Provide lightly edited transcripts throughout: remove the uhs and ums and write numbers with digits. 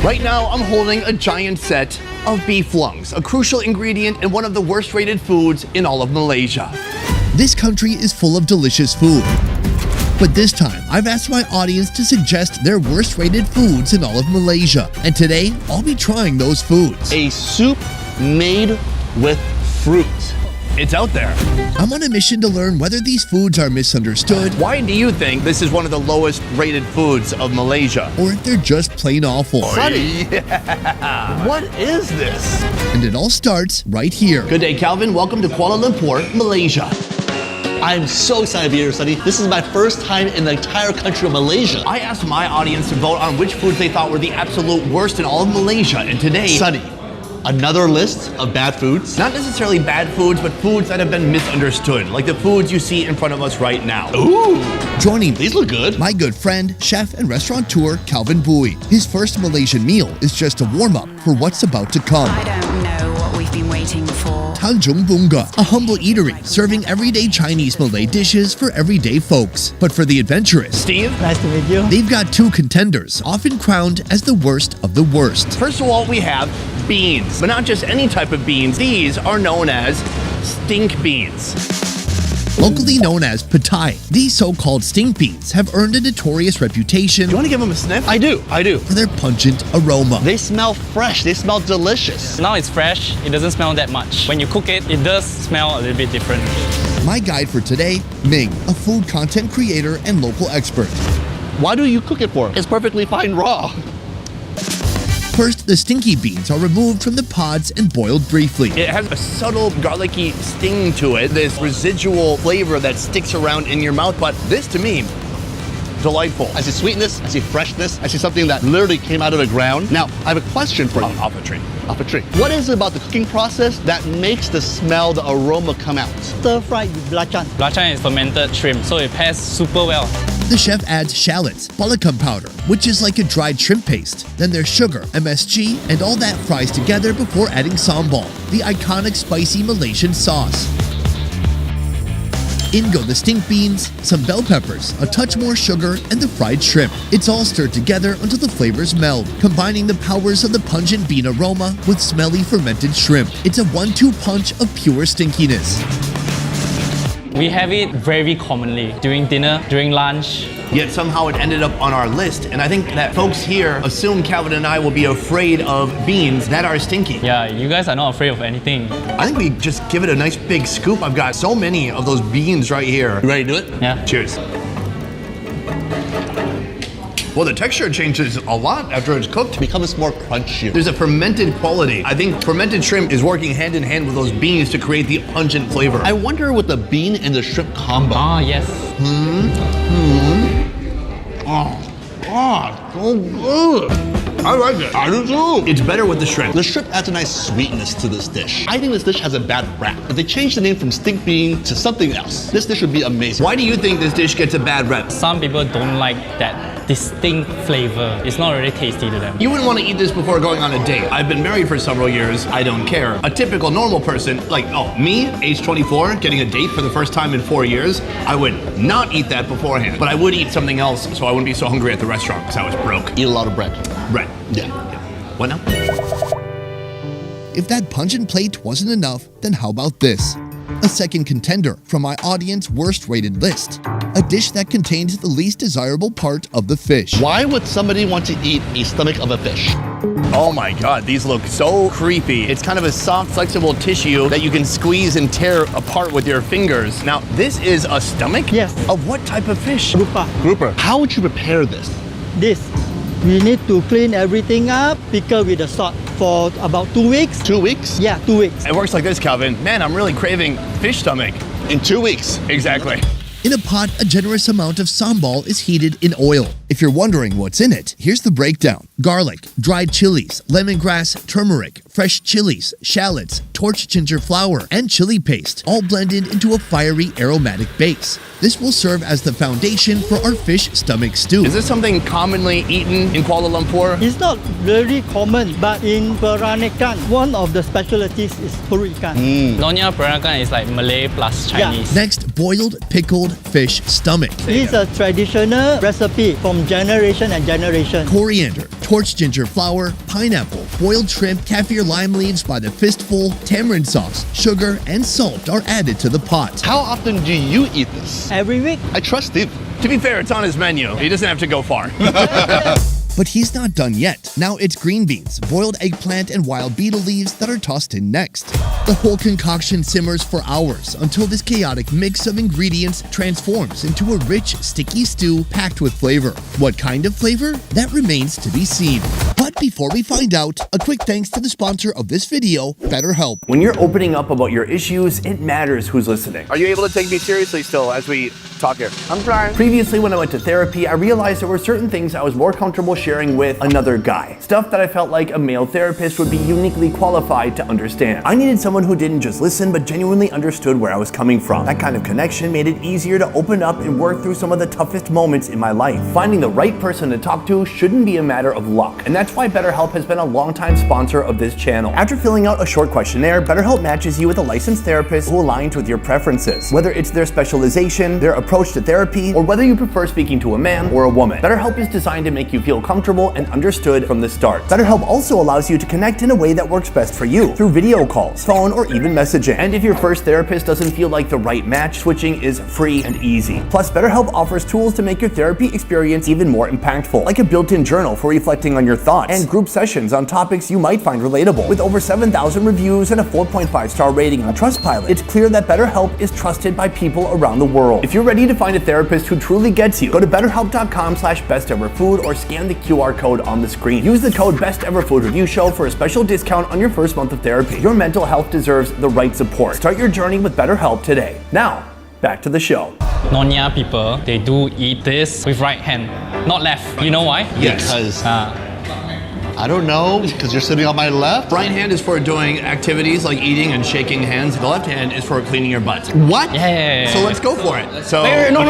Right now, I'm holding a giant set of beef lungs, a crucial ingredient and one of the worst rated foods in all of Malaysia. This country is full of delicious food. But this time, I've asked my audience to suggest their worst rated foods in all of Malaysia. And today, I'll be trying those foods. A soup made with fruit. It's out there. I'm on a mission to learn whether these foods are misunderstood. Why do you think this is one of the lowest rated foods of Malaysia? Or if they're just plain awful. Sonny, what is this? And it all starts right here. Good day, Calvin. Welcome to Kuala Lumpur, Malaysia. I'm so excited to be here, Sonny. This is my first time in the entire country of Malaysia. I asked my audience to vote on which foods they thought were the absolute worst in all of Malaysia. And today, Sonny, another list of bad foods? Not necessarily bad foods, but foods that have been misunderstood, like the foods you see in front of us right now. Ooh! Joining me, These look good. My good friend, chef and restaurateur Calvin Bui. His first Malaysian meal is just a warm-up for what's about to come. I don't know what we've been waiting for. Tanjung Bunga, a humble eatery serving everyday Chinese Malay dishes for everyday folks. But for the adventurous, Steve, Nice to meet you. they've got two contenders, often crowned as the worst of the worst. First of all, we have beans, but not just any type of beans. These are known as stink beans. Locally known as patai, these so-called stink beans have earned a notorious reputation. You want to give them a sniff? I do. For their pungent aroma. They smell fresh. They smell delicious. Now it's fresh, it doesn't smell that much. When you cook it, it does smell a little bit different. My guide for today, Ming, a food content creator and local expert. Why do you cook it for? It's perfectly fine raw. First, the stinky beans are removed from the pods and boiled briefly. It has a subtle garlicky sting to it, this residual flavor that sticks around in your mouth, but this to me, delightful. I see sweetness, I see freshness, I see something that literally came out of the ground. Now, I have a question for you. Off a tree. Off a tree. What is it about the cooking process that makes the smell, the aroma come out? Stir-fried with belacan. Belacan is fermented shrimp, so it pairs super well. The chef adds shallots, balakam powder, which is like a dried shrimp paste. Then there's sugar, MSG, and all that fries together before adding sambal, the iconic spicy Malaysian sauce. In go the stink beans, some bell peppers, a touch more sugar, and the fried shrimp. It's all stirred together until the flavors meld, combining the powers of the pungent bean aroma with smelly fermented shrimp. It's a 1-2 punch of pure stinkiness. We have it very commonly during dinner, during lunch. Yet somehow it ended up on our list, and I think that folks here assume Calvin and I will be afraid of beans that are stinky. Yeah, you guys are not afraid of anything. I think we just give it a nice big scoop. I've got so many of those beans right here. You ready to do it? Yeah. Cheers. Well, the texture changes a lot after it's cooked. It becomes more crunchy. There's a fermented quality. I think fermented shrimp is working hand in hand with those beans to create the pungent flavor. I wonder what the bean and the shrimp combo. Ah, yes. So good. I like it. I do too. It's better with the shrimp. The shrimp adds a nice sweetness to this dish. I think this dish has a bad rap. If they change the name from stink bean to something else, this dish would be amazing. Why do you think this dish gets a bad rep? Some people don't like that distinct flavor. It's not really tasty to them. You wouldn't want to eat this before going on a date. I've been married for several years. I don't care. A typical normal person, like, me, age 24, getting a date for the first time in 4 years, I would not eat that beforehand. But I would eat something else so I wouldn't be so hungry at the restaurant because I was broke. Eat a lot of bread. Bread. Yeah. What now? If that pungent plate wasn't enough, then how about this? A second contender from my audience worst rated list. A dish that contains the least desirable part of the fish. Why would somebody want to eat a stomach of a fish? Oh my God, these look so creepy. It's kind of a soft, flexible tissue that you can squeeze and tear apart with your fingers. Now, this is a stomach? Yes. Of what type of fish? Rupa. Grouper, how would you prepare this? This. We need to clean everything up, pickle with the salt for about 2 weeks. 2 weeks? Yeah, 2 weeks. It works like this, Calvin. Man, I'm really craving fish stomach. In 2 weeks. Exactly. In a pot, a generous amount of sambal is heated in oil. If you're wondering what's in it, here's the breakdown. Garlic, dried chilies, lemongrass, turmeric, fresh chilies, shallots, torch ginger flour, and chili paste, all blended into a fiery aromatic base. This will serve as the foundation for our fish stomach stew. Is this something commonly eaten in Kuala Lumpur? It's not very common, but in Peranakan, one of the specialties is perut ikan. Nonya Peranakan is like Malay plus Chinese. Next, boiled, pickled fish stomach. It's a traditional recipe from generation and generation. Coriander, Torch ginger flour, pineapple, boiled shrimp, kaffir lime leaves by the fistful, tamarind sauce, sugar, and salt are added to the pot. How often do you eat this? Every week. I trust Steve. To be fair, it's on his menu. He doesn't have to go far. But he's not done yet. Now it's green beans, boiled eggplant, and wild beetle leaves that are tossed in next. The whole concoction simmers for hours until this chaotic mix of ingredients transforms into a rich, sticky stew packed with flavor. What kind of flavor? That remains to be seen. But before we find out, a quick thanks to the sponsor of this video, BetterHelp. When you're opening up about your issues, it matters who's listening. Are you able to take me seriously still as we talk here? I'm trying. Previously, when I went to therapy, I realized there were certain things I was more comfortable sharing with another guy. Stuff that I felt like a male therapist would be uniquely qualified to understand. I needed someone who didn't just listen, but genuinely understood where I was coming from. That kind of connection made it easier to open up and work through some of the toughest moments in my life. Finding the right person to talk to shouldn't be a matter of luck, and that's why BetterHelp has been a longtime sponsor of this channel. After filling out a short questionnaire, BetterHelp matches you with a licensed therapist who aligns with your preferences. Whether it's their specialization, their approach to therapy, or whether you prefer speaking to a man or a woman, BetterHelp is designed to make you feel comfortable and understood from the start. BetterHelp also allows you to connect in a way that works best for you, through video calls, phone, or even messaging. And if your first therapist doesn't feel like the right match, switching is free and easy. Plus, BetterHelp offers tools to make your therapy experience even more impactful, like a built-in journal for reflecting on your thoughts, and group sessions on topics you might find relatable. With over 7,000 reviews and a 4.5-star rating on Trustpilot, it's clear that BetterHelp is trusted by people around the world. If you're ready to find a therapist who truly gets you, go to betterhelp.com/besteverfood or scan the QR code on the screen. Use the code BestEverFoodReviewShow for a special discount on your first month of therapy. Your mental health deserves the right support. Start your journey with BetterHelp today. Now, back to the show. Nonya people, they do eat this with right hand, not left. You know why? Because I don't know, because you're sitting on my left. Right hand is for doing activities like eating and shaking hands. The left hand is for cleaning your butt. What? Yeah. So let's go for it. So No.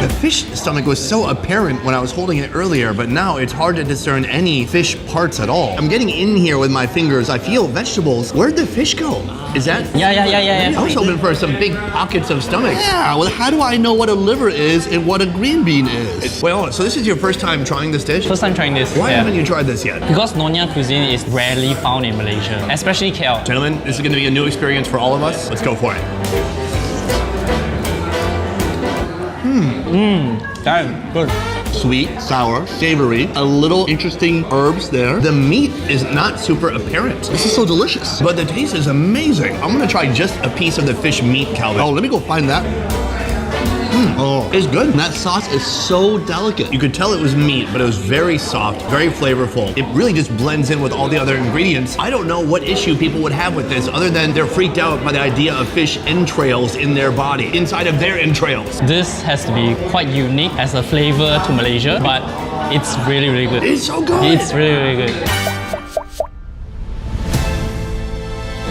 The fish stomach was so apparent when I was holding it earlier, but now it's hard to discern any fish parts at all. I'm getting in here with my fingers. I feel vegetables. Where'd the fish go? Is that? Yeah. I was hoping for some big pockets of stomach. Yeah, well, how do I know what a liver is and what a green bean is? Wait, hold on. So this is your first time trying this dish? First time trying this. Why yeah. haven't you tried this yet? Because Nonya cuisine is rarely found in Malaysia, especially KL. Gentlemen, this is going to be a new experience for all of us. Let's go for it. Damn, good. Sweet, sour, savory, a little interesting herbs there. The meat is not super apparent. This is so delicious. But the taste is amazing. I'm going to try just a piece of the fish meat, Calvin. Oh, let me go find that. Oh, it's good. And that sauce is so delicate. You could tell it was meat, but it was very soft, very flavorful. It really just blends in with all the other ingredients. I don't know what issue people would have with this other than they're freaked out by the idea of fish entrails in their body, inside of their entrails. This has to be quite unique as a flavor to Malaysia, but it's really, really good. It's so good. It's really, really good.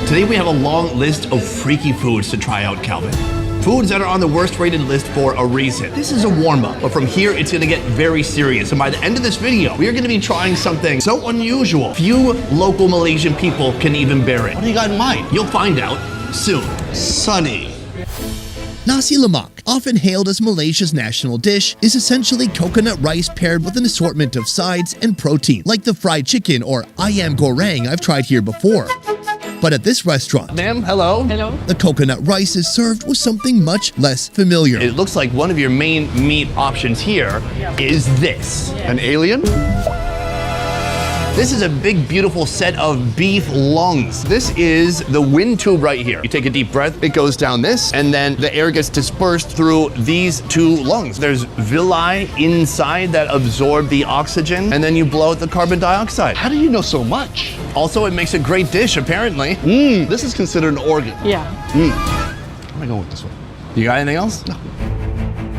Today we have a long list of freaky foods to try out, Calvin. Foods that are on the worst rated list for a reason. This is a warm-up, but from here it's gonna get very serious. And by the end of this video, we are gonna be trying something so unusual, few local Malaysian people can even bear it. What do you got in mind? You'll find out soon. Sunny. Nasi lemak, often hailed as Malaysia's national dish, is essentially coconut rice paired with an assortment of sides and protein, like the fried chicken or ayam goreng I've tried here before. But at this restaurant, Ma'am, hello. Hello. the coconut rice is served with something much less familiar. It looks like one of your main meat options here is this. An alien? This is a big, beautiful set of beef lungs. This is the wind tube right here. You take a deep breath, it goes down this, and then the air gets dispersed through these two lungs. There's villi inside that absorb the oxygen, and then you blow out the carbon dioxide. How do you know so much? Also, it makes a great dish, apparently. This is considered an organ. Yeah. I'm gonna go with this one. You got anything else? No.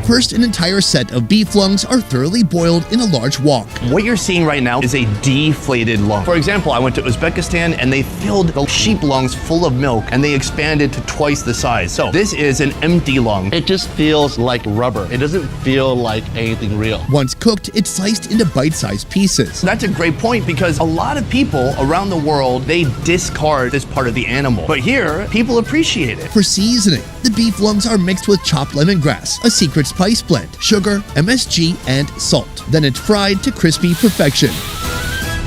First, an entire set of beef lungs are thoroughly boiled in a large wok. What you're seeing right now is a deflated lung. For example, I went to Uzbekistan and they filled the sheep lungs full of milk and they expanded to twice the size. So this is an empty lung. It just feels like rubber. It doesn't feel like anything real. Once cooked, it's sliced into bite-sized pieces. That's a great point because a lot of people around the world, they discard this part of the animal. But here, people appreciate it. For seasoning, The beef lungs are mixed with chopped lemongrass, a secret spice blend, sugar, MSG, and salt. Then it's fried to crispy perfection.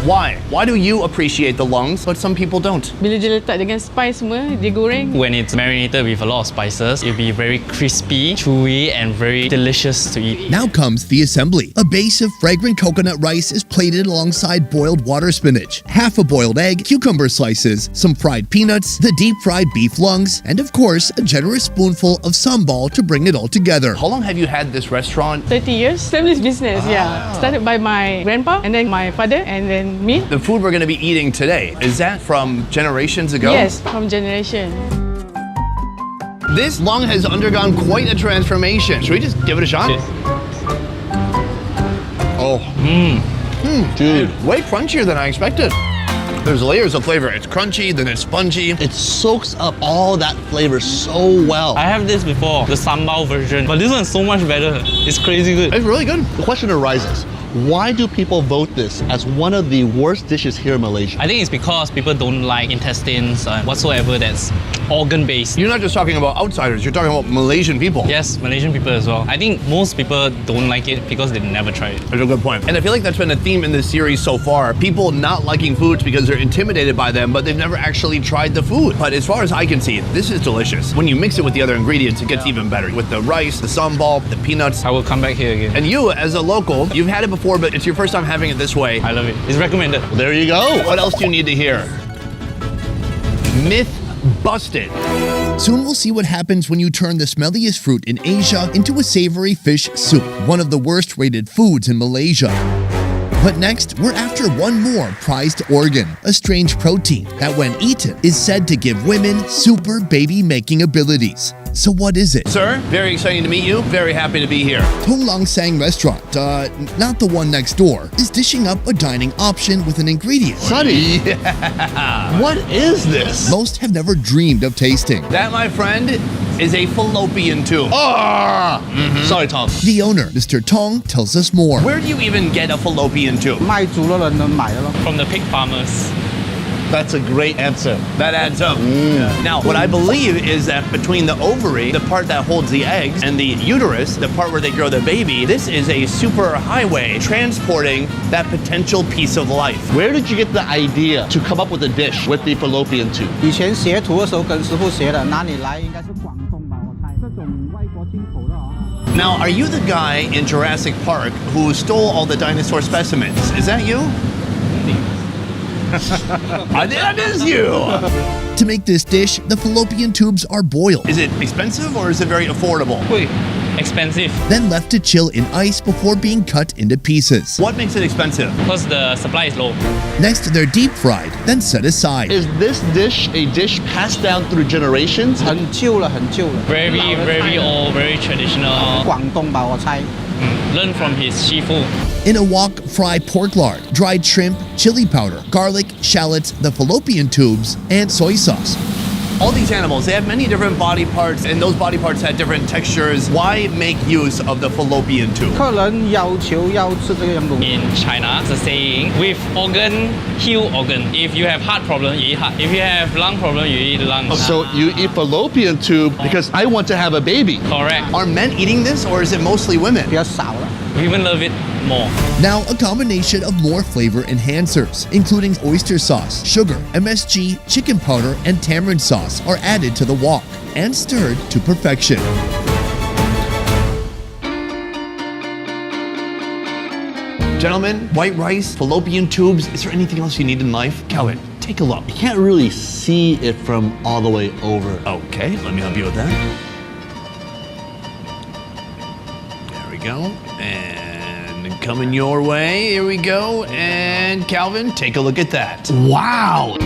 Why? Why do you appreciate the lungs, but some people don't? Bila dia letak dengan spice semua, dia goreng. When it's marinated with a lot of spices, it'll be very crispy, chewy, and very delicious to eat. Now comes the assembly. A base of fragrant coconut rice is plated alongside boiled water spinach, half a boiled egg, cucumber slices, some fried peanuts, the deep-fried beef lungs, and of course, a generous spoonful of sambal to bring it all together. How long have you had this restaurant? 30 years. Family's business, yeah. Started by my grandpa, and then my father, and then me. The food we're gonna be eating today, is that from generations ago? Yes, from generation. This lung has undergone quite a transformation. Should we just give it a shot? Cheers. Oh. Dude, way crunchier than I expected. There's layers of flavor. It's crunchy, then it's spongy. It soaks up all that flavor so well. I have this before, the sambal version, but this one's so much better. It's crazy good. It's really good. The question arises, why do people vote this as one of the worst dishes here in Malaysia? I think it's because people don't like intestines and whatsoever that's organ-based. You're not just talking about outsiders, you're talking about Malaysian people. Yes, Malaysian people as well. I think most people don't like it because they never tried it. That's a good point. And I feel like that's been a theme in this series so far. People not liking foods because they're intimidated by them, but they've never actually tried the food. But as far as I can see, this is delicious. When you mix it with the other ingredients, it gets even better. With the rice, the sambal, the peanuts. I will come back here again. And you, as a local, you've had it before, but it's your first time having it this way. I love it. It's recommended. There you go. What else do you need to hear? Myth busted. Soon we'll see what happens when you turn the smelliest fruit in Asia into a savory fish soup, one of the worst rated foods in Malaysia. But next, we're after one more prized organ, a strange protein that when eaten is said to give women super baby-making abilities. So what is it? Sir, very exciting to meet you. Very happy to be here. Tung Lang Sang restaurant, not the one next door, is dishing up a dining option with an ingredient Sonny, what is this? most have never dreamed of tasting. That, my friend, is a fallopian tube. Sorry, Tom. The owner, Mr. Tong, tells us more. Where do you even get a fallopian tube? 卖猪肉的人买的咯。 From the pig farmers. That's a great answer. That adds up. Now, what I believe is that between the ovary, the part that holds the eggs, and the uterus, the part where they grow the baby, this is a super highway transporting that potential piece of life. Where did you get the idea to come up with a dish with the fallopian tube? 以前学徒的时候跟师傅学的，哪里来？应该是广东吧，我猜。这种外国进口的啊。 Now, are you the guy in Jurassic Park who stole all the dinosaur specimens? Is that you? That is you! To make this dish, the fallopian tubes are boiled, Is it expensive or is it very affordable? Wait, expensive. then left to chill in ice before being cut into pieces. What makes it expensive? Because the supply is low. Next, they're deep fried, then set aside. Is this dish a dish passed down through generations? 很旧了，很旧了。 Very, very old, very traditional. 广东吧，我猜。 Learn from his shifu. In a wok, fry pork lard, dried shrimp, chili powder, garlic, shallots, the fallopian tubes, and soy sauce. All these animals, they have many different body parts, and those body parts have different textures. Why make use of the fallopian tube? 客人要求要吃这个样东西。 In China, it's a saying, with organ, heal organ. If you have heart problem, you eat heart. If you have lung problem, you eat lungs. So you eat fallopian tube because I want to have a baby. Correct. Are men eating this, or is it mostly women? 比较少了。 Women love it more. Now, a combination of more flavor enhancers, including oyster sauce, sugar, MSG, chicken powder, and tamarind sauce, are added to the wok and stirred to perfection. Gentlemen, white rice, fallopian tubes. Is there anything else you need in life? Calvin, take a look. You can't really see it from all the way over. Okay, let me help you with that. There we go. And coming your way. Here we go. And Calvin, take a look at that. Wow!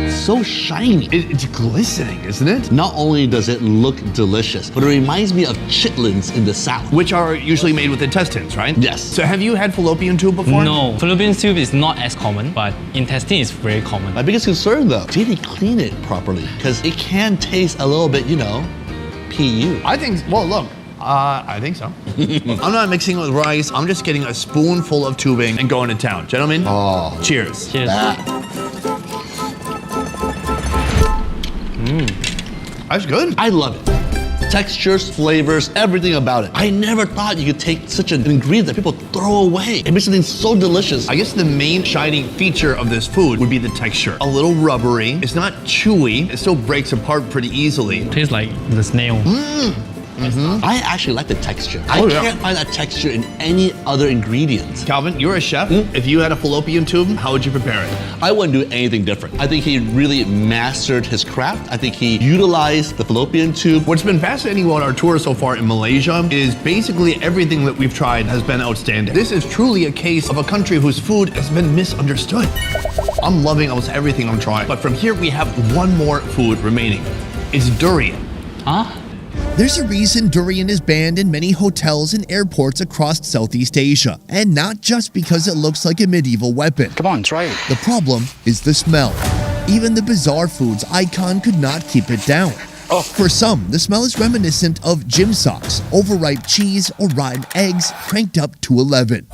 So shiny. It's glistening, isn't it? Not only does it look delicious, but it reminds me of chitlins in the South. Which are usually made with intestines, right? Yes. So have you had fallopian tube before? No, fallopian tube is not as common, but intestine is very common. My biggest concern though, did he clean it properly? Because it can taste a little bit, PU. I think, well, look. I think so. I'm not mixing it with rice. I'm just getting a spoonful of tubing and going to town. Gentlemen, cheers. Cheers. That's good. I love it. Textures, flavors, everything about it. I never thought you could take such an ingredient that people throw away. It makes something so delicious. I guess the main shining feature of this food would be the texture. A little rubbery. It's not chewy. It still breaks apart pretty easily. Tastes like the snail. I actually like the texture. I can't find that texture in any other ingredient. Calvin, you're a chef. If you had a fallopian tube, how would you prepare it? I wouldn't do anything different. I think he really mastered his craft. I think he utilized the fallopian tube. What's been fascinating about our tour so far in Malaysia is basically everything that we've tried has been outstanding. This is truly a case of a country whose food has been misunderstood. I'm loving almost everything I'm trying. But from here, we have one more food remaining. It's durian. Huh? There's a reason durian is banned in many hotels and airports across Southeast Asia, and not just because it looks like a medieval weapon. Come on, try it. The problem is the smell. Even the bizarre foods icon could not keep it down. For some, the smell is reminiscent of gym socks, overripe cheese, or rotten eggs cranked up to 11.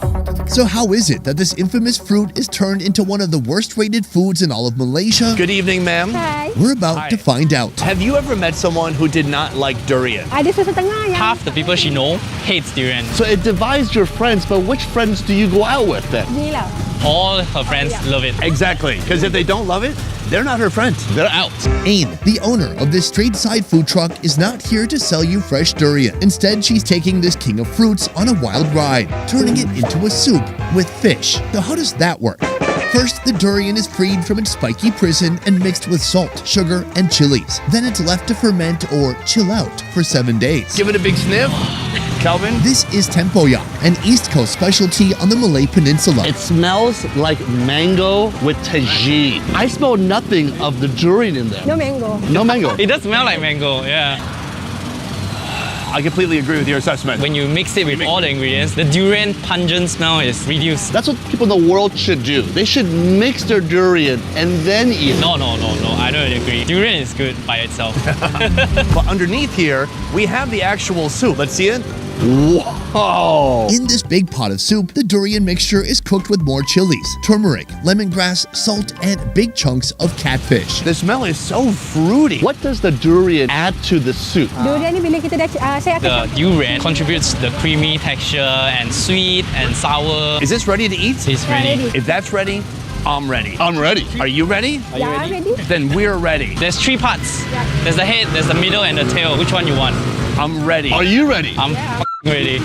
So how is it that this infamous fruit is turned into one of the worst rated foods in all of Malaysia? Good evening, ma'am. Hi. We're about to find out. Have you ever met someone who did not like durian? Ada setengah yang Half the people she know hates durian. So it divides your friends, but which friends do you go out with then? ni lah. All her friends love it. Exactly, because if they don't love it, they're not her friends. They're out. Ain, the owner of this street side food truck, is not here to sell you fresh durian. Instead, she's taking this king of fruits on a wild ride, turning it into a soup with fish. So how does that work? First, the durian is freed from its spiky prison and mixed with salt, sugar, and chilies. Then it's left to ferment or chill out for 7 days. Give it a big sniff. Calvin? This is tempoyak, an East Coast specialty on the Malay Peninsula. It smells like mango with tagine. I smell nothing of the durian in there. No mango. No mango. It does smell like mango, yeah. I completely agree with your assessment. When you mix it with all the ingredients, the durian pungent smell is reduced. That's what people in the world should do. They should mix their durian and then eat it. No, I don't agree. Durian is good by itself. But underneath here, we have the actual soup. Let's see it. Whoa! In this big pot of soup, the durian mixture is cooked with more chilies, turmeric, lemongrass, salt, and big chunks of catfish. The smell is so fruity. What does the durian add to the soup? Durian ni bila kita dah saya The akan durian contributes the creamy texture and sweet and sour. Is this ready to eat? It's ready. If that's ready, I'm ready. I'm ready. Are you ready? yeah, ready? Then we're ready. There's 3 parts. There's the head, there's the middle, and the tail. Which one you want? I'm ready. Are you ready? I'm ready.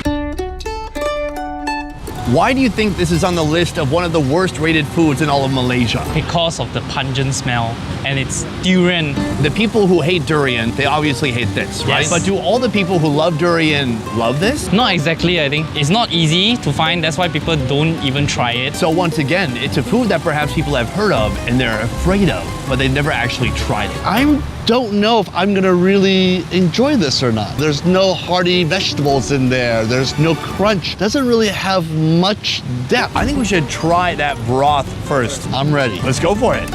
Why do you think this is on the list of one of the worst rated foods in all of Malaysia? Because of the pungent smell, and it's durian. The people who hate durian, they obviously hate this, right? Yes. But do all the people who love durian love this? Not exactly, I think. It's not easy to find, that's why people don't even try it. So once again, it's a food that perhaps people have heard of and they're afraid of, but they've never actually tried it. I don't know if I'm gonna really enjoy this or not. There's no hearty vegetables in there. There's no crunch. Doesn't really have much depth. I think we should try that broth first. I'm ready. Let's go for it.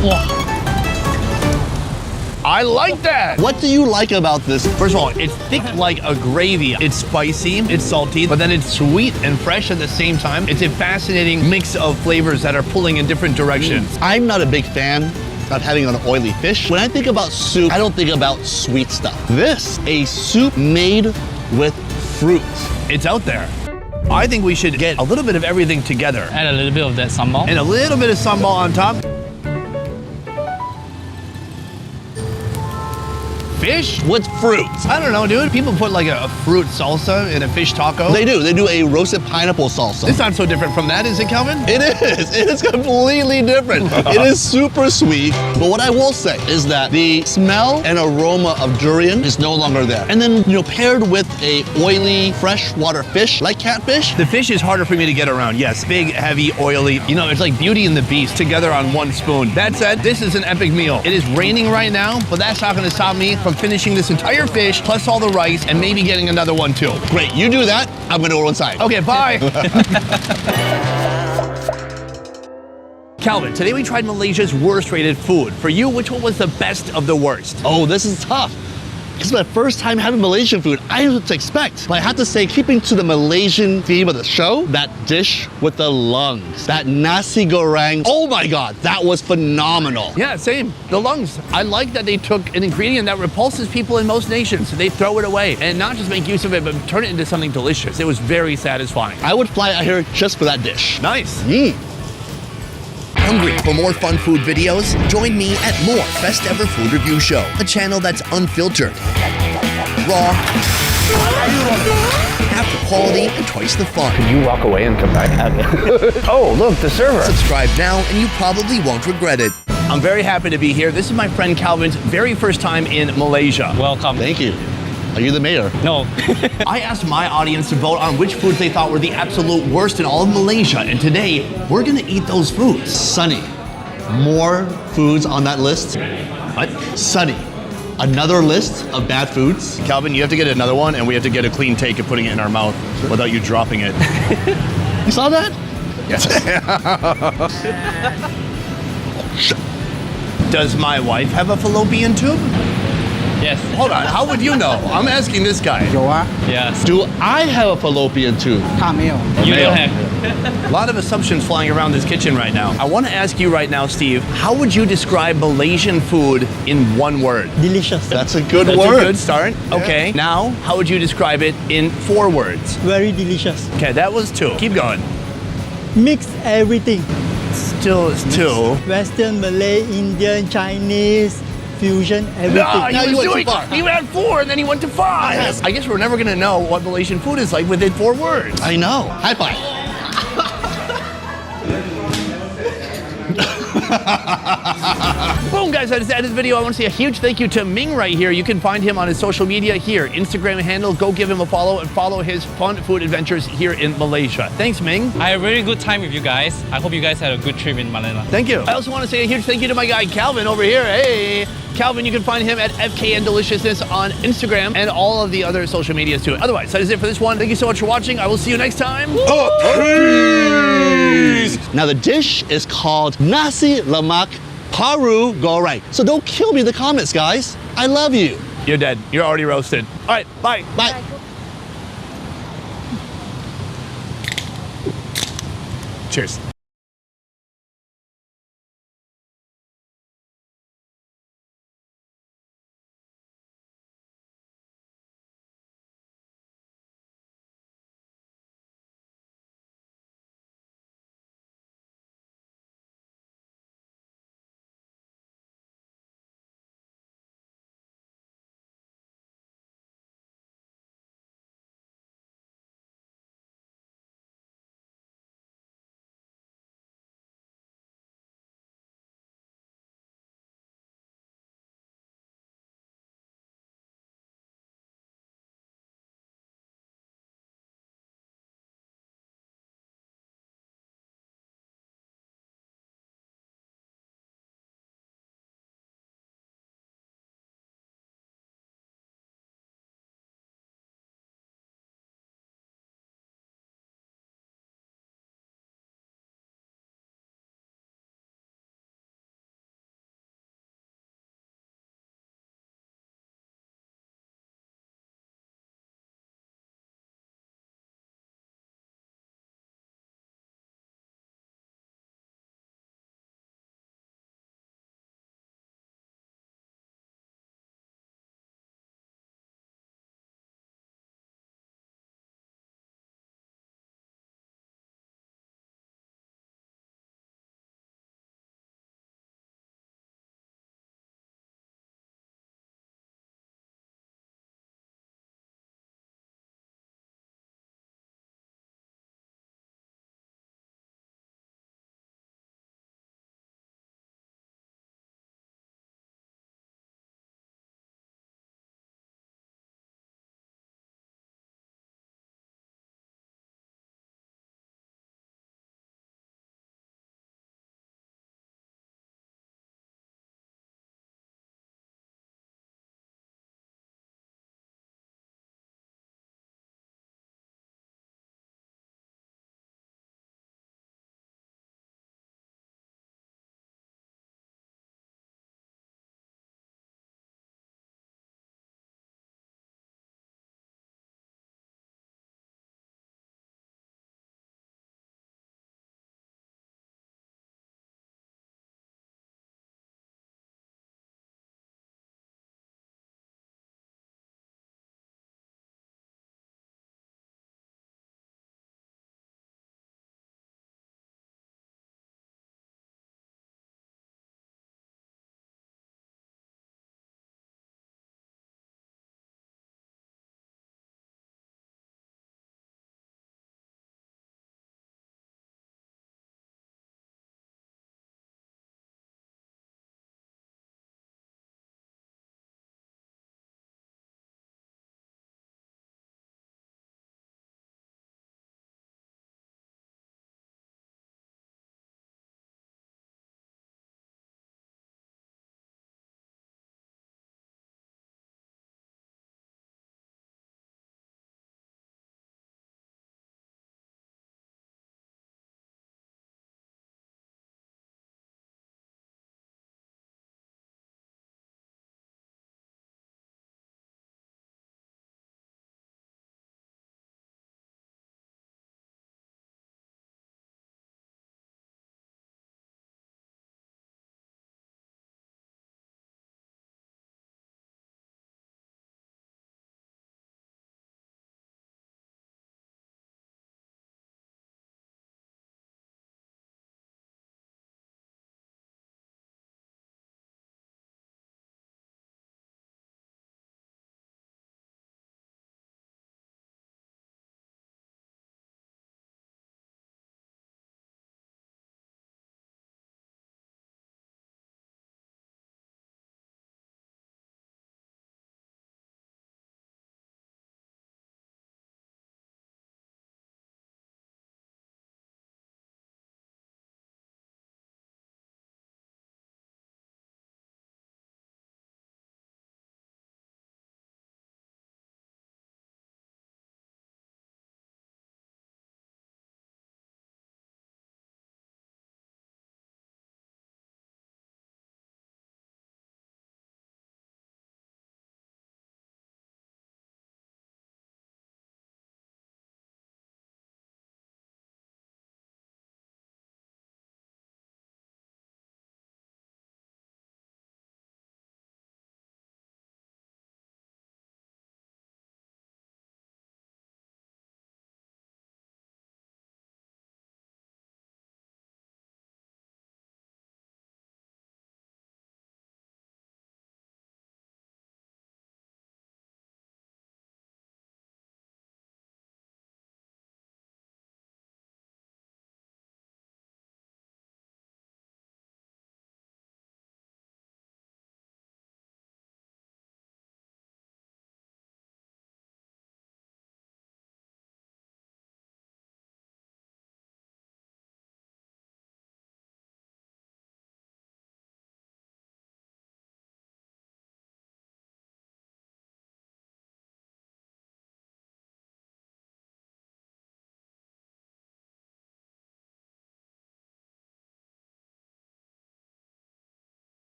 Wow. I like that. What do you like about this? First of all, it's thick like a gravy. It's spicy, it's salty, but then it's sweet and fresh at the same time. It's a fascinating mix of flavors that are pulling in different directions. I'm not a big fan of having an oily fish. When I think about soup, I don't think about sweet stuff. This, a soup made with fruit. It's out there. I think we should get a little bit of everything together. Add a little bit of that sambal. And a little bit of sambal on top. Fish with fruit. I don't know, dude. People put like a fruit salsa in a fish taco. They do. They do a roasted pineapple salsa. It's not so different from that, is it, Calvin? It is. It is completely different. It is super sweet. But what I will say is that the smell and aroma of durian is no longer there. And then, paired with a oily freshwater fish like catfish. The fish is harder for me to get around. Yes, big, heavy, oily. It's like Beauty and the Beast together on one spoon. That said, this is an epic meal. It is raining right now, but that's not going to stop me from finishing this entire fish, plus all the rice, and maybe getting another one too. Great, you do that. I'm going to go inside. Okay, bye. Calvin, today we tried Malaysia's worst rated food. For you, which one was the best of the worst? Oh, this is tough. This is my first time having Malaysian food. I didn't know what to expect. But I have to say, keeping to the Malaysian theme of the show, that dish with the lungs, that nasi goreng, oh my God, that was phenomenal. Yeah, same. The lungs. I like that they took an ingredient that repulses people in most nations. They throw it away and not just make use of it, but turn it into something delicious. It was very satisfying. I would fly out here just for that dish. Nice. Hungry for more fun food videos? Join me at More Best Ever Food Review Show, a channel that's unfiltered, raw, half the quality, and twice the fun. You walk away and come back. Okay. Oh, look, the server. Subscribe now and you probably won't regret it. I'm very happy to be here. This is my friend Calvin's very first time in Malaysia. Welcome. Thank you. Are you the mayor? No. I asked my audience to vote on which foods they thought were the absolute worst in all of Malaysia, and today we're gonna eat those foods. Sunny. More foods on that list. What? Sunny. Another list of bad foods. Calvin, you have to get another one, and we have to get a clean take of putting it in our mouth without you dropping it. You saw that? Yes. Does my wife have a fallopian tube? Yes. Hold on, how would you know? I'm asking this guy. Yes. Do I have a fallopian tube? You don't have. A lot of assumptions flying around this kitchen right now. I want to ask you right now, Steve, how would you describe Malaysian food in one word? Delicious. That's a good That's word. a good start. Okay. Now, how would you describe it in 4 words? Very delicious. Okay, that was 2. Keep going. Mix everything. Still is 2. Western, Malay, Indian, Chinese, fusion, everything. No, Now he you was went too doing. far. He had 4, and then he went to 5. Yes. I guess we're never gonna know what Malaysian food is like within 4 words. I know. High five. Boom, guys, that is the end of the video. I want to say a huge thank you to Ming right here. You can find him on his social media here, Instagram handle. Go give him a follow and follow his fun food adventures here in Malaysia. Thanks, Ming. I had a very good time with you guys. I hope you guys had a good trip in Manila. Thank you. I also want to say a huge thank you to my guy, Calvin, over here. Hey. Calvin, you can find him at FKN Deliciousness on Instagram and all of the other social medias too. Otherwise, that is it for this one. Thank you so much for watching. I will see you next time. Peace. Now the dish is called nasi lemak paru goreng. So don't kill me in the comments, guys. I love you. You're dead. You're already roasted. All right, bye. Bye. Cheers.